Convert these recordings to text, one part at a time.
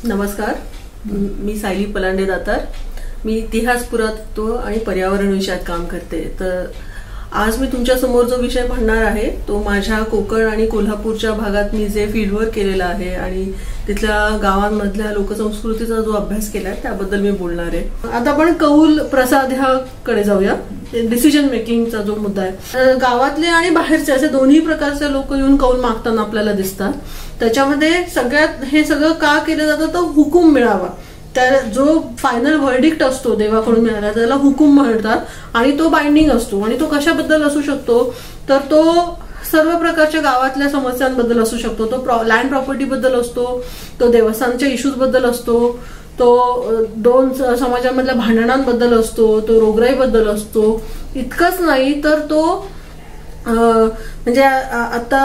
नमस्कार, मी सायली पलांडे दातार. मी इतिहास, पुरातत्व आणि पर्यावरण विषयात काम करते. तर आज मी तुमच्या समोर जो विषय म्हणणार आहे तो माझ्या कोकण आणि कोल्हापूरच्या भागात मी जे फील्डवर्क केलेलं आहे आणि तिथल्या गावांमधल्या लोकसंस्कृतीचा जो अभ्यास केलाय त्याबद्दल मी बोलणार आहे. आता आपण कौल प्रसाद ह्याकडे जाऊया. डिसिजन मेकिंगचा जो मुद्दा आहे, गावातले आणि बाहेरचे असे दोन्ही प्रकारचे लोक येऊन कौल मागताना आपल्याला दिसतात. त्याच्यामध्ये सगळ्यात हे सगळं का केलं जातं तर हुकूम मिळावा. तर जो फायनल व्हर्डिक्ट असतो देवाकडून मिळाला त्याला हुकूम म्हणतात आणि तो बाइंडिंग असतो. आणि तो कशाबद्दल असू शकतो तर तो सर्व प्रकारच्या गावातल्या समस्यांबद्दल असू शकतो. तो लँड प्रॉपर्टी बद्दल असतो, तो देवस्थानच्या इश्यूज बद्दल असतो, तो दोन समाजांमधल्या भांडणांबद्दल असतो, तो रोगराईबद्दल असतो. इतकंच नाही तर तो म्हणजे आता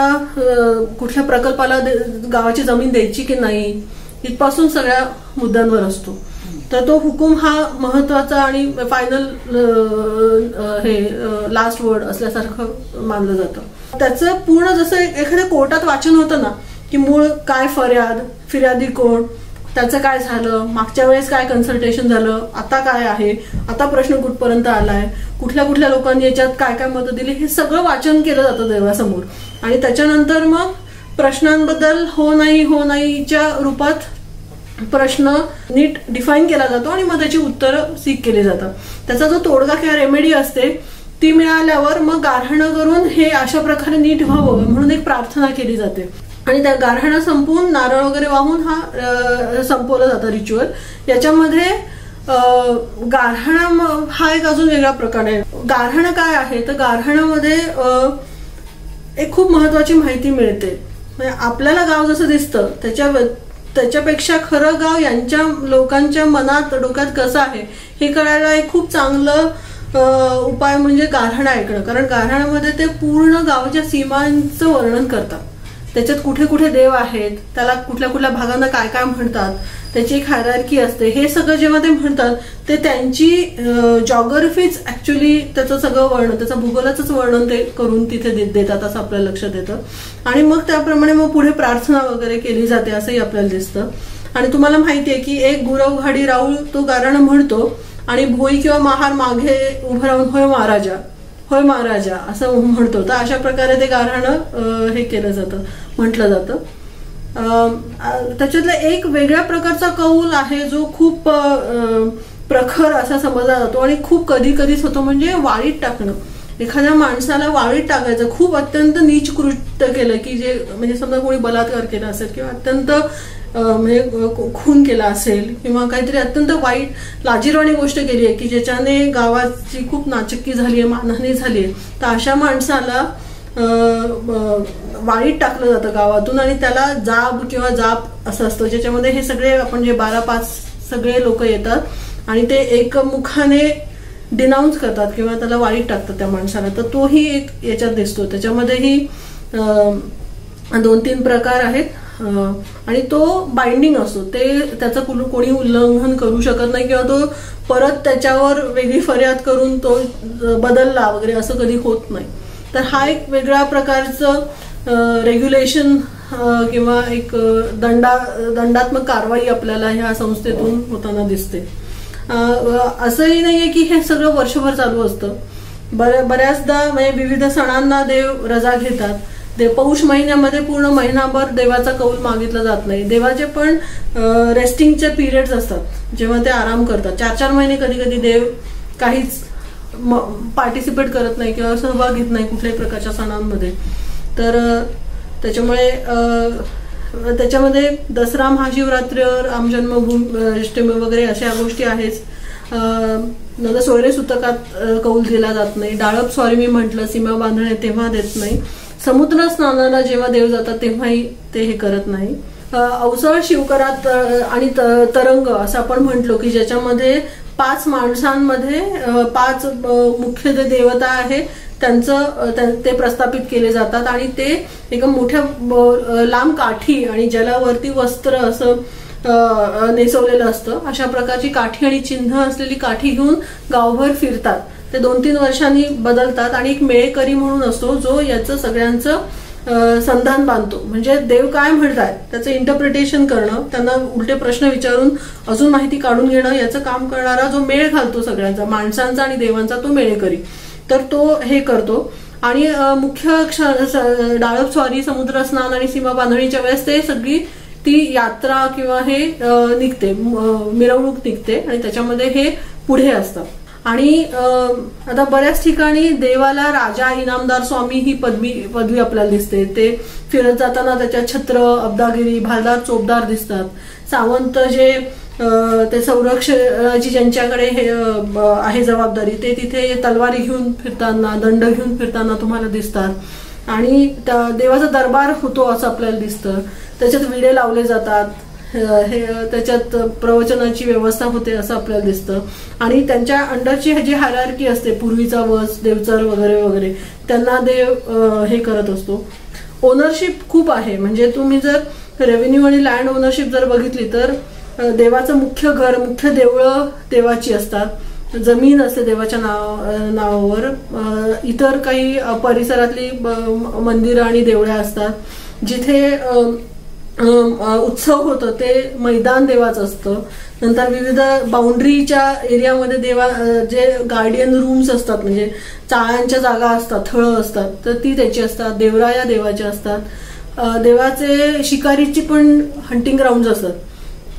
कुठल्या प्रकल्पाला गावाची जमीन द्यायची की नाही इथपासून सगळ्या मुद्द्यांवर असतो. तर तो हुकूम हा महत्वाचा आणि फायनल हे लास्ट वर्ड असल्यासारखं मानलं जातं. त्याचं पूर्ण जसं एखाद्या कोर्टात वाचन होतं ना की मूळ काय फिर्यादी कोण, त्याचं काय झालं, मागच्या वेळेस काय कन्सल्टेशन झालं, आता काय आहे, आता प्रश्न कुठपर्यंत आलाय, कुठल्या कुठल्या लोकांनी याच्यात काय काय मतं दिली, हे सगळं वाचन केलं जातं देवासमोर. आणि त्याच्यानंतर मग प्रश्नांबद्दल हो नाहीच्या रूपात प्रश्न नीट डिफाईन केला जातो आणि मग त्याची उत्तरं सीक केली जातात. त्याचा जो तोडगा किंवा रेमेडी असते ती मिळाल्यावर मग गारहाणं करून हे अशा प्रकारे नीट व्हावं म्हणून एक प्रार्थना केली जाते. आणि त्या गारहाणं संपवून नारळ वगैरे वाहून हा संपवलं जातं रिच्युअल. याच्यामध्ये गारहाणा हा एक अजून वेगळा प्रकार आहे. गारहाणं काय आहे तर गारहाणामध्ये एक खूप महत्वाची माहिती मिळते. म्हणजे आपल्याला गाव जसं दिसतं त्याच्यापेक्षा खरं गाव यांच्या लोकांच्या मनात डोक्यात कसं आहे हे कळायला एक खूप चांगलं उपाय म्हणजे गारहाणं ऐकणं. कारण गारहाणामध्ये ते पूर्ण गावाच्या सीमांचं वर्णन करतात. त्याच्यात कुठे कुठे देव आहेत, त्याला कुठल्या कुठल्या भागांना काय काय म्हणतात, त्याची एक हायरार्की असते. हे सगळं जेव्हा ते म्हणतात ते त्यांची जॉग्राफीच ऍक्च्युली त्याचं सगळं वर्णन, त्याचं भूगोलाचंच वर्णन ते करून तिथे देतात असं आपल्याला लक्षात येतं. आणि मग त्याप्रमाणे मग पुढे प्रार्थना वगैरे केली जाते असंही आपल्याला दिसतं. आणि तुम्हाला माहितीये की एक गुरव घाडी राऊळ तो गाराणं म्हणतो आणि भोई किंवा महार मागे उभं राहून होय महाराजा असं म्हणतो. तर अशा प्रकारे ते गारहाणं हे केलं जातं, म्हटलं जातं. त्याच्यातला एक वेगळ्या प्रकारचा कौल आहे जो खूप प्रखर असा समजला जातो आणि खूप कधी कधीच होतो म्हणजे वाळीत टाकणं. एखाद्या माणसाला वाळीत टाकायचं, खूप अत्यंत नीच कृत्य केलं की जे म्हणजे समजा कोणी बलात्कार केला असेल किंवा अत्यंत म्हणजे खून केला असेल किंवा काहीतरी अत्यंत वाईट लाजिरवाणी गोष्ट केली आहे की ज्याच्याने गावाची खूप नाचक्की झाली आहे, मानहानी झाली आहे, तर अशा माणसाला वाळीत टाकलं जातं गावातून. आणि त्याला जाब किंवा जाप असं असतं ज्याच्यामध्ये हे सगळे आपण जे 12-5 सगळे लोक येतात आणि ते एकमुखाने डिनाऊन्स करतात किंवा त्याला वाळीत टाकतात त्या माणसाला. तर तोही एक याच्यात दिसतो. त्याच्यामध्येही 2-3 प्रकार आहेत आणि तो बाइंडिंग असतो. त्याचं कोणी उल्लंघन करू शकत नाही किंवा तो परत त्याच्यावर वेगळी फर्याद करून तो बदलला वगैरे असं कधी होत नाही. तर हा एक वेगळ्या प्रकारचं रेग्युलेशन किंवा एक दंडात्मक कारवाई आपल्याला ह्या संस्थेतून होताना दिसते. असंही नाहीये की हे सगळं वर्षभर चालू असतं. बऱ्याचदा म्हणजे विविध सणांना देव रजा घेतात. पौष महिन्यामध्ये पूर्ण महिनाभर देवाचा कौल मागितला जात नाही. देवाचे पण रेस्टिंगचे पिरियड्स असतात जेव्हा ते आराम करतात. 4-4 महिने कधी कधी देव काहीच पार्टिसिपेट करत नाही किंवा सहभाग घेत नाही कुठल्याही प्रकारच्या सणांमध्ये. तर त्याच्यामध्ये दसरा, महाशिवरात्री, रामजन्मभूमी वगैरे अशा गोष्टी आहेच. नंतर सोयरे सुतकात कौल दिला जात नाही. डाळप स्वारी मी म्हटलं, सीमा बांधणे तेव्हा देत नाही. समुद्र स्नानाला जेव्हा देव जातात तेव्हाही ते हे करत नाही. अवसळ शिवकरात आणि तरंग असं आपण म्हटलो की ज्याच्यामध्ये 5 माणसांमध्ये 5 मुख्य जे देवता आहे त्यांचं ते प्रस्थापित केले जातात आणि ते एका मोठ्या लांब काठी आणि ज्याला वरती वस्त्र असं नेसवलेलं असतं अशा प्रकारची काठी आणि चिन्ह असलेली काठी घेऊन गावभर फिरतात. ते 2-3 वर्षांनी बदलतात आणि एक मेळकरी म्हणून असतो जो याचं सगळ्यांचं संधान बांधतो. म्हणजे देव काय म्हणतात त्याचं इंटरप्रिटेशन करणं, त्यांना उलटे प्रश्न विचारून अजून माहिती काढून घेणं, याचं काम करणारा जो मेळ घालतो सगळ्यांचा, माणसांचा आणि देवांचा, तो मेळेकरी, तर तो हे करतो. आणि मुख्य डाळप स्वारी, समुद्र स्नान आणि सीमा बांधणीच्या वेळेस ते सगळी ती यात्रा किंवा हे निघते, मिरवणूक निघते आणि त्याच्यामध्ये हे पुढे असतं. आणि आता बऱ्याच ठिकाणी देवाला राजा, इनामदार, स्वामी ही पदवी आपल्याला दिसते. ते फिरत जाताना त्याच्या छत्र, अब्दागिरी, भालदार, चोपदार दिसतात. सावंत जे ते संरक्षणाची ज्यांच्याकडे हे आहे जबाबदारी, ते तिथे तलवारी घेऊन फिरताना, दंड घेऊन फिरताना तुम्हाला दिसतात. आणि देवाचा दरबार होतो असं आपल्याला दिसतं. त्याच्यात विडे लावले जातात, हे त्याच्यात प्रवचनाची व्यवस्था होते असं आपल्याला दिसतं. आणि त्यांच्या अंडरची जी हायरार्की असते, पूर्वीचा वस, देवचर वगैरे वगैरे, त्यांना देव हे करत असतो. ओनरशिप खूप आहे. म्हणजे तुम्ही जर रेव्हेन्यू आणि लँड ओनरशिप जर बघितली तर देवाचं मुख्य घर, मुख्य देवळं देवाची असतात, जमीन असते देवाच्या नावावर. इतर काही परिसरातली मंदिरं आणि देवळ्या असतात. जिथे उत्सव होतो ते मैदान देवाचं असतं. नंतर विविध बाउंड्रीच्या एरियामध्ये जे गार्डियन रूम्स असतात, म्हणजे चाळ्यांच्या जागा असतात, थळं असतात, तर ती त्याची असतात. देवराया देवाच्या असतात. देवाचे शिकारीची पण हंटिंग ग्राउंड असतात,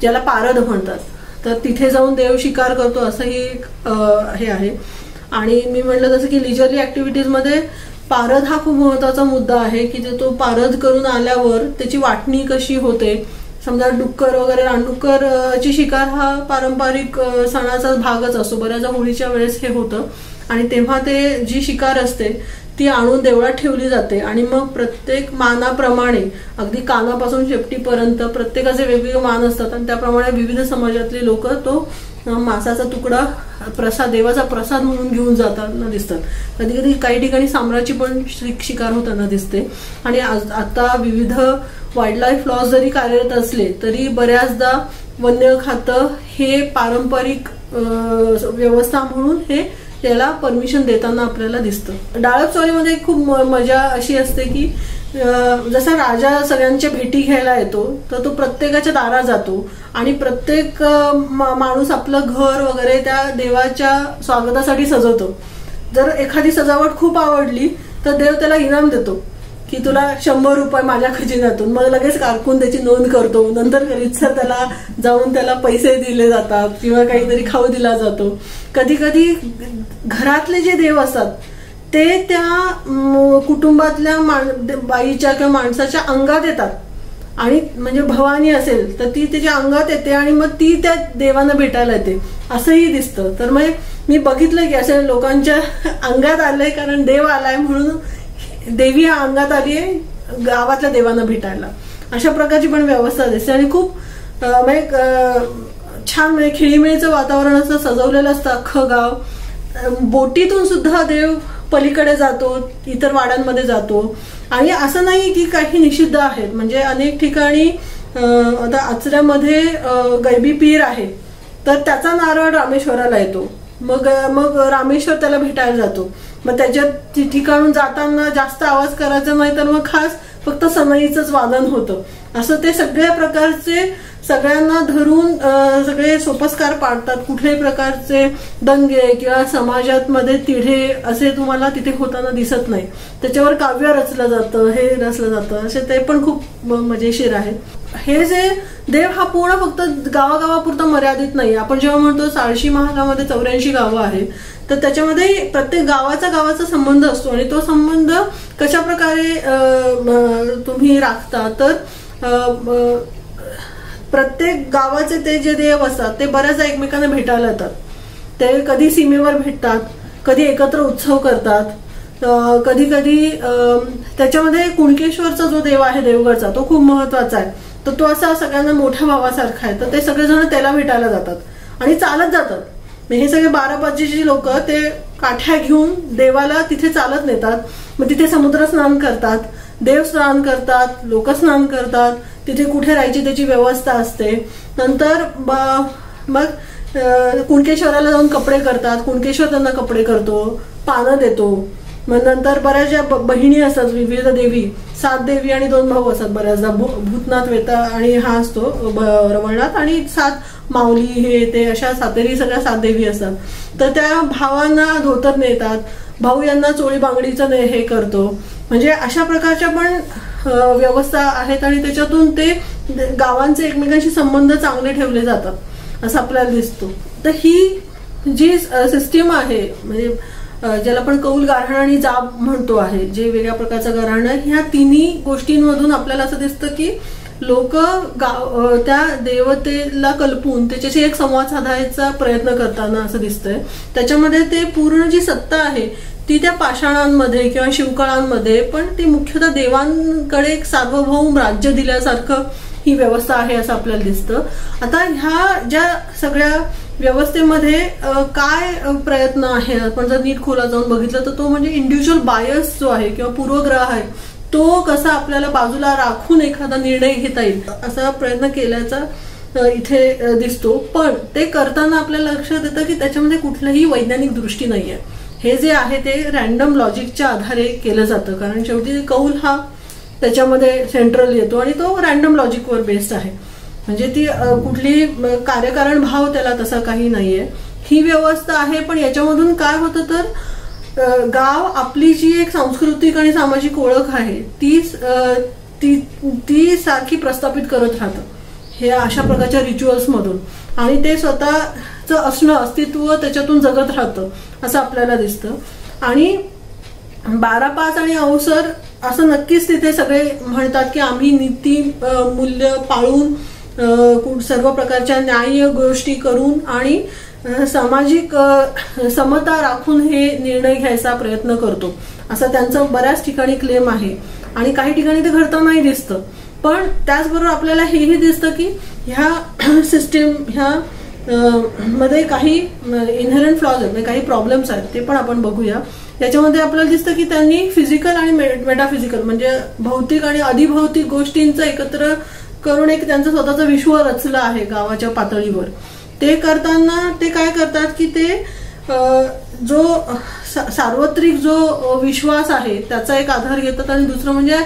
ज्याला पारद म्हणतात. तर तिथे जाऊन देव शिकार करतो असंही हे आहे. आणि मी म्हणलं तसं की लिजरली ऍक्टिव्हिटीजमध्ये पारद हा खूप महत्वाचा मुद्दा आहे. की तो पारद करून आल्यावर त्याची वाटणी कशी होते. समजा डुक्कर वगैरे, रानडुक्करची शिकार हा पारंपरिक सणाचा भागच असतो. बऱ्याचदा होळीच्या वेळेस हे होतं. आणि तेव्हा ते जी शिकार असते ती आणून देवळात ठेवली जाते. आणि मग प्रत्येक मानाप्रमाणे, अगदी कानापासून शेपटीपर्यंत प्रत्येकाचे वेगवेगळे मान असतात. आणि त्याप्रमाणे विविध समाजातली लोक तो मांसाचा तुकडा प्रसाद, देवाचा प्रसाद म्हणून घेऊन जाताना दिसतात. कधी कधी काही ठिकाणी सांबराची पण शिकार होताना दिसते. आणि आता विविध वाईल्ड लाईफ लॉज जरी कार्यरत असले तरी बऱ्याचदा वन्य खातं हे पारंपरिक व्यवस्था म्हणून हे त्याला परमिशन देताना आपल्याला दिसतं. डाळप स्वारीमध्ये खूप मजा अशी असते की जसा राजा सगळ्यांच्या भेटी घ्यायला येतो तर तो प्रत्येकाच्या दारात जातो आणि प्रत्येक माणूस आपलं घर वगैरे त्या देवाच्या स्वागतासाठी सजवतो. जर एखादी सजावट खूप आवडली तर देव त्याला इनाम देतो की तुला 100 रुपये माझ्या खजिन्यातून. मग लगेच कारकून त्याची नोंद करतो. नंतर रीतसर त्याला जाऊन त्याला पैसे दिले जातात किंवा काहीतरी खाऊ दिला जातो. कधी कधी घरातले जे देव असतात ते त्या कुटुंबातल्या बाईच्या किंवा माणसाच्या अंगात येतात. आणि म्हणजे भवानी असेल तर ती त्याच्या अंगात येते आणि मग ती त्या देवांना भेटायला येते असंही दिसतं. तर मग मी बघितलं की असे लोकांच्या अंगात आलंय कारण देव आलाय म्हणून देवी हा अंगात आली आहे गावातल्या देवांना भेटायला. अशा प्रकारची पण व्यवस्था दिसते. आणि खूप छान म्हणजे खेळीमेळीचं वातावरण असं सजवलेलं असतं अख्खं गाव. बोटीतून सुद्धा देव पलीकडे जातो, इतर वाड्यांमध्ये जातो. आणि असं नाही की काही निषिद्ध आहेत. म्हणजे अनेक ठिकाणी आता आचऱ्यामध्ये गैबी पीर आहे तर त्याचा नारळ रामेश्वराला येतो. मग रामेश्वर त्याला भेटायला जातो. मग त्याच्या ठिकाणून जाताना जास्त आवाज करायचा नाही तर मग खास फक्त सनईचंच वादन होतं. असं ते सगळ्या प्रकारचे सगळ्यांना धरून सगळे सोपस्कार पाडतात. कुठल्याही प्रकारचे दंगे किंवा समाजात मध्ये तिढे असे तुम्हाला तिथे होताना दिसत नाही. त्याच्यावर काव्य रचलं जातं, हे रचलं जातं. असे ते पण खूप मजेशीर आहे. हे जे देव हा पूर्ण फक्त गावागावापुरता मर्यादित नाही. आपण जेव्हा म्हणतो साळशी महालामध्ये 84 गावं आहेत तर त्याच्यामध्ये प्रत्येक गावाचा संबंध असतो. आणि तो संबंध कशा प्रकारे तुम्ही राखता तर प्रत्येक गावाचे ते जे देव असतात ते बऱ्याचदा एकमेकांना भेटायला येतात. ते कधी सीमेवर भेटतात, कधी एकत्र उत्सव करतात. कधी कधी त्याच्यामध्ये कुणकेश्वरचा जो देव आहे देवगडचा तो खूप महत्वाचा आहे. तर तो असा सगळ्यांना मोठ्या भावासारखा आहे. तर ते सगळेजण त्याला भेटायला जातात आणि चालत जातात. हे सगळे 12-25 लोक ते काठ्या घेऊन देवाला तिथे चालत नेतात. मग तिथे समुद्र स्नान करतात, देव स्नान करतात, लोक स्नान करतात. तिथे कुठे राहायची त्याची व्यवस्था असते. नंतर मग कुणकेश्वराला जाऊन कपडे करतात. कुणकेश्वर त्यांना कपडे करतो, पानं देतो. मग नंतर बऱ्याच ज्या बहिणी असतात, विविध देवी, 7 देवी आणि 2 भाऊ असतात बऱ्याचदा, भूतनाथ, वेता आणि हा असतो रवळनाथ, आणि 7 माऊली, हे ते अशा सातेरी सगळ्या 7 देवी असतात. तर त्या भावांना धोतर नेतात, भाऊ यांना चोळी बांगडीचं हे करतो. म्हणजे अशा प्रकारच्या पण व्यवस्था आहेत आणि त्याच्यातून ते गावांचे एकमेकांशी संबंध चांगले ठेवले जातात असं आपल्याला दिसतो. तर ही जी सिस्टीम आहे, म्हणजे ज्याला आपण कौल, गाऱ्हाण आणि जाब म्हणतो आहे, जे वेगळ्या प्रकारचं गाऱ्हाण आहे, ह्या तिन्ही गोष्टींमधून आपल्याला असं दिसतं की लोक त्या देवतेला कल्पून त्याच्याशी एक संवाद साधायचा प्रयत्न करताना असं दिसतंय. त्याच्यामध्ये ते पूर्ण जी सत्ता आहे ती त्या पाषाणांमध्ये किंवा शिवकळांमध्ये, पण ती मुख्यतः देवांकडे एक सार्वभौम राज्य दिल्यासारखं ही व्यवस्था आहे असं आपल्याला दिसतं. आता ह्या ज्या सगळ्या व्यवस्थेमध्ये काय प्रयत्न आहे, आपण जर नीट खोलात जाऊन बघितलं तर तो म्हणजे इंडिव्हिज्युअल बायस जो आहे किंवा पूर्वग्रह आहे तो कसा आपल्याला बाजूला राखून एखादा निर्णय घेता येईल असा प्रयत्न केल्याचा इथे दिसतो. पण ते करताना आपल्याला लक्षात येतं की त्याच्यामध्ये कुठलीही वैज्ञानिक दृष्टी नाहीये. हे जे आहे ते रॅन्डम लॉजिकच्या आधारे केलं जातं, कारण शेवटी कौल हा त्याच्यामध्ये सेंट्रल येतो आणि तो रॅन्डम लॉजिकवर बेस्ड आहे. म्हणजे ती कुठली कार्यकारण भाव त्याला तसा काही नाहीये. ही व्यवस्था आहे. पण याच्यामधून काय होतं तर गाव आपली जी एक सांस्कृतिक आणि सामाजिक ओळख आहे ती सारखी प्रस्थापित करत राहतं हे अशा प्रकारच्या रिच्युअल्स मधून, आणि ते स्वतःचं असणं, अस्तित्व त्याच्यातून जगत राहतं असं आपल्याला दिसतं. आणि 12-5 आणि अवसर असं नक्कीच तिथे सगळे म्हणतात की आम्ही नीती मूल्य पाळून सर्व प्रकारच्या न्याय्य गोष्टी करून आणि सामाजिक समता राखून हे निर्णय घ्यायचा प्रयत्न करतो असं त्यांचं बऱ्याच ठिकाणी क्लेम आहे. आणि काही ठिकाणी ते घडतानाही दिसतं. पण त्याचबरोबर आपल्याला हेही दिसतं की ह्या सिस्टीम ह्या मध्ये काही इनहेरंट फ्लॉज आहेत, काही प्रॉब्लेम्स आहेत, ते पण आपण बघूया. याच्यामध्ये आपल्याला दिसतं की त्यांनी फिजिकल आणि मेटाफिजिकल म्हणजे भौतिक आणि अधिभौतिक गोष्टींचं एकत्र करून एक त्यांचं स्वतःचं विश्व रचलं आहे गावाच्या पातळीवर. ते करताना ते काय करतात की ते जो सार्वत्रिक जो विश्वास आहे त्याचा एक आधार घेतात आणि दुसरं म्हणजे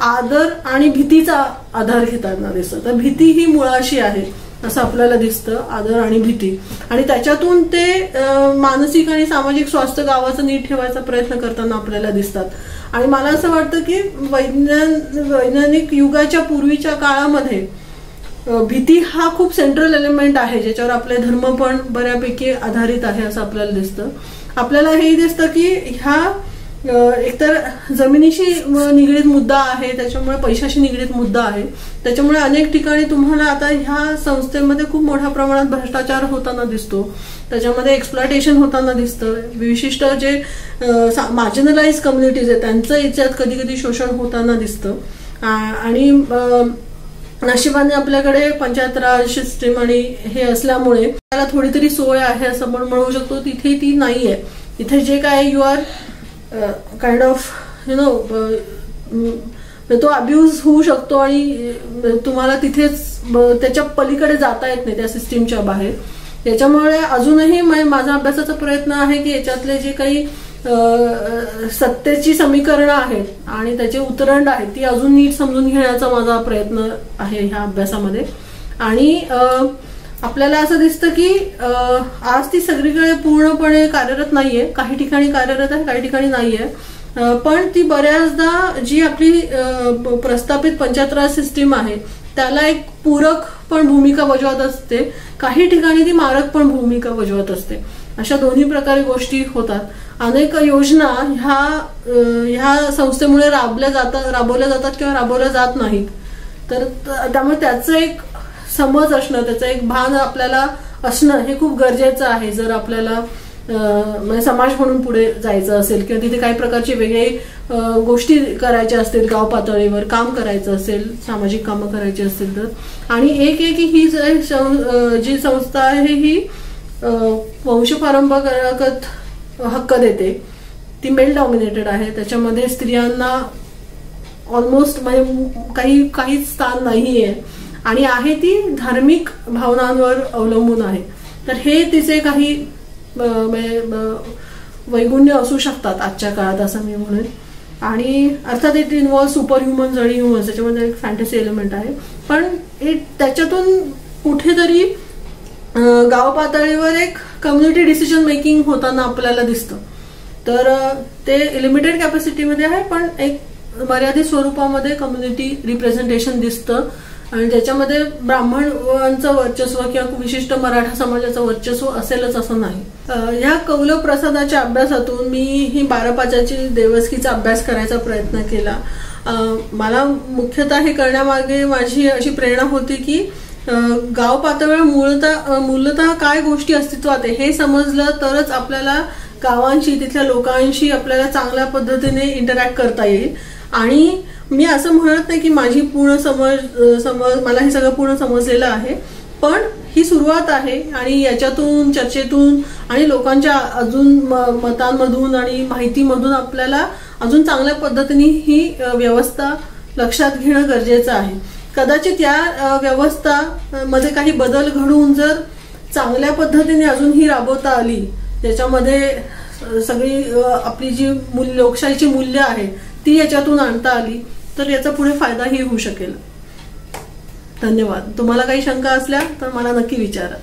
आदर आणि भीतीचा आधार घेताना दिसतं. तर भीती ही मुळाशी आहे असं आपल्याला दिसतं, आदर आणि भीती, आणि त्याच्यातून ते मानसिक आणि सामाजिक स्वास्थ्य गावाचं नीट ठेवायचा प्रयत्न करताना आपल्याला दिसतात. आणि मला असं वाटतं की वैज्ञानिक युगाच्या पूर्वीच्या काळामध्ये भीती हा खूप सेंट्रल एलिमेंट आहे ज्याच्यावर आपले धर्म पण बऱ्यापैकी आधारित आहे असं आपल्याला दिसतं. आपल्याला हेही दिसतं की ह्या एकतर जमिनीशी निगडीत मुद्दा आहे, त्याच्यामुळे पैशाशी निगडीत मुद्दा आहे, त्याच्यामुळे अनेक ठिकाणी तुम्हाला आता ह्या संस्थेमध्ये खूप मोठ्या प्रमाणात भ्रष्टाचार होताना दिसतो, त्याच्यामध्ये एक्सप्लॉयटेशन होताना दिसतं. विशिष्ट जे मार्जिनलाइज कम्युनिटीज आहेत त्यांचं याच्यात कधी कधी शोषण होताना दिसतं. आणि नशिबाने आपल्याकडे पंचायत राज सिस्टीम आणि हे असल्यामुळे त्याला थोडी तरी सोय आहे असं आपण म्हणू शकतो. तिथे ती नाहीये. इथे जे काय यू आर काइंड ऑफ तो अब्यूज होऊ शकतो आणि तुम्हाला तिथेच त्याच्या पलीकडे जाता येत नाही त्या सिस्टीमच्या बाहेर. त्याच्यामुळे अजूनही माझा अभ्यासाचा प्रयत्न आहे की याच्यातले जे काही सत्तेची समीकरणं आहेत आणि त्याचे उतरंड आहेत ती अजून नीट समजून घेण्याचा माझा प्रयत्न आहे ह्या अभ्यासामध्ये. आणि आपल्याला असं दिसतं की आज ती सगळीकडे पूर्णपणे कार्यरत नाहीये, काही ठिकाणी कार्यरत आहे, काही ठिकाणी नाहीये. पण ती बऱ्याचदा जी आपली प्रस्थापित पंचायत राज सिस्टीम आहे त्याला एक पूरक पण भूमिका बजावत असते, काही ठिकाणी ती मारक पण भूमिका बजावत असते. अशा दोन्ही प्रकारे गोष्टी होतात. अनेक योजना ह्या संस्थेमुळे राबवल्या जातात किंवा राबवल्या जात नाहीत. तर त्यामुळे त्याचं एक समज असणं, त्याचं एक भान आपल्याला असणं हे खूप गरजेचं आहे जर आपल्याला म्हणजे समाज म्हणून पुढे जायचं असेल किंवा तिथे काही प्रकारचे वेगळे गोष्टी करायच्या असतील, गाव पातळीवर काम करायचं असेल, सामाजिक कामं करायची असतील तर. आणि ही जी संस्था आहे ही वंशपारंपरागत हक्क देते, ती मेल डॉमिनेटेड आहे, त्याच्यामध्ये स्त्रियांना ऑलमोस्ट म्हणजे काही स्थान नाहीये आणि आहे ती धार्मिक भावनांवर अवलंबून आहे. तर हे तिचे काही वैगुण्य असू शकतात आजच्या काळात असं मी म्हणेन. आणि अर्थात इट इन्व्हॉल्व सुपर ह्युमन्स आणि ह्युमन्स, त्याच्यामध्ये एक फॅन्टसी एलिमेंट आहे. पण त्याच्यातून कुठेतरी गाव पातळीवर एक कम्युनिटी डिसिजन मेकिंग होताना आपल्याला दिसतं. तर ते लिमिटेड कॅपॅसिटीमध्ये आहे, पण एक मर्यादित स्वरूपामध्ये कम्युनिटी रिप्रेझेंटेशन दिसतं. आणि त्याच्यामध्ये ब्राह्मणांचं वर्चस्व किंवा विशिष्ट मराठा समाजाचं वर्चस्व असेलच असं नाही. ह्या कौल प्रसादाच्या अभ्यासातून मी ही 12पाच्याची देवस्कीचा अभ्यास करायचा प्रयत्न केला. मला मुख्यतः हे करण्यामागे माझी अशी प्रेरणा होती की गाव पातळीवर मूलतः काय गोष्टी अस्तित्वात आहे हे समजलं तरच आपल्याला गावांशी, तिथल्या लोकांशी आपल्याला चांगल्या पद्धतीने इंटरॅक्ट करता येईल. आणि मी असं म्हणत नाही की माझी पूर्ण समज मला हे सगळं पूर्ण समजलेलं आहे, पण ही सुरुवात आहे. आणि याच्यातून, चर्चेतून आणि लोकांच्या अजून मतांमधून आणि माहितीमधून आपल्याला अजून चांगल्या पद्धतीने ही व्यवस्था लक्षात घेणं गरजेचं आहे. कदाचित या व्यवस्था मध्ये काही बदल घडवून जर चांगल्या पद्धतीने अजून ही राबवता आली, ज्याच्यामध्ये सगळी आपली जी लोकशाहीची मूल्य आहे ती याच्यातून आणता आली, तर याचा पुढे फायदाही होऊ शकेल. धन्यवाद. तुम्हाला काही शंका असल्या तर मला नक्की विचारा.